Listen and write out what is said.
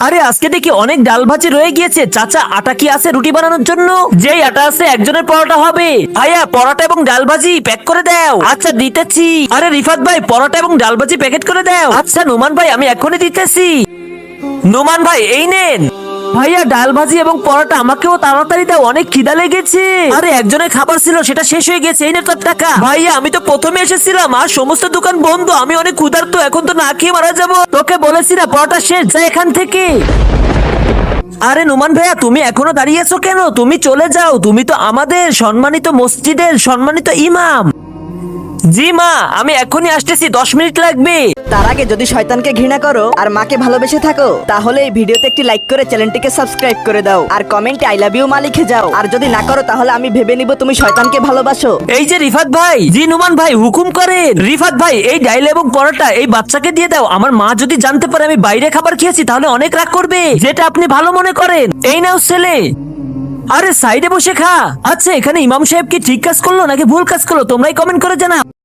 আরে আজকে দেখি অনেক ডাল ভাজি রয়ে গিয়েছে। চাচা, আটা কি আছে রুটি বানানোর জন্য? যেই আটা আছে একজনের পরোটা হবে। ভাইয়া, পরোটা এবং ডাল ভাজি প্যাক করে দাও। আচ্ছা, দিতেছি। আরে রিফাত ভাই, পরোটা এবং ডাল ভাজি প্যাকেট করে দাও। আচ্ছা নোমান ভাই, আমি এখনই দিতেছি। নোমান ভাই, এই নেন। ভাইয়া, ডাল ভাজি এবং পরোটা আমাকেও তাড়াতাড়ি দাও, অনেক খিদা লেগেছে। আরে একজনের খাবার ছিল, সেটা শেষ হয়ে গেছে। এই নে তোর টাকা। ভাইয়া, আমি তো প্রথমে এসেছিলাম আর সমস্ত দোকান বন্ধ। আমি অনেক ক্ষুধার্ত, এখন তো না খেয়ে মারা যাবো। তোকে বলেছি না পরোটা শেষ, যা এখান থেকে। আরে নোমান ভাইয়া, তুমি এখনো দাঁড়িয়ে আছো কেন? তুমি চলে যাও, তুমি তো আমাদের সম্মানিত মসজিদের সম্মানিত ইমাম। জি মা, আমি এখনই আসতেছি, 10 মিনিট লাগবে। তার আগে যদি শয়তানকে ঘৃণা করো আর মাকে ভালোবেসে থাকো, তাহলে এই ভিডিওতে একটি লাইক করে চ্যানেলটিকে সাবস্ক্রাইব করে দাও আর কমেন্টে আই লাভ ইউ মা লিখে যাও। আর যদি না করো তাহলে আমি ভেবে নিব তুমি শয়তানকে ভালোবাসো। এই যে রিফাত ভাই। জি নোমান ভাই, হুকুম করেন। রিফাত ভাই, এই ডাইল এবং পরোটা এই বাচ্চাকে দিয়ে দাও। আমার মা যদি জানতে পারে আমি বাইরে খাবার খেয়েছি তাহলে অনেক রাগ করবে। যেটা আপনি ভালো মনে করেন। এই নাও ছেলে। আরে সাইডে বসে খা। আচ্ছা, এখানে ইমাম সাহেব কি ঠিক কাজ করলো নাকি ভুল কাজ করলো তোমরাই কমেন্ট করে জানাও।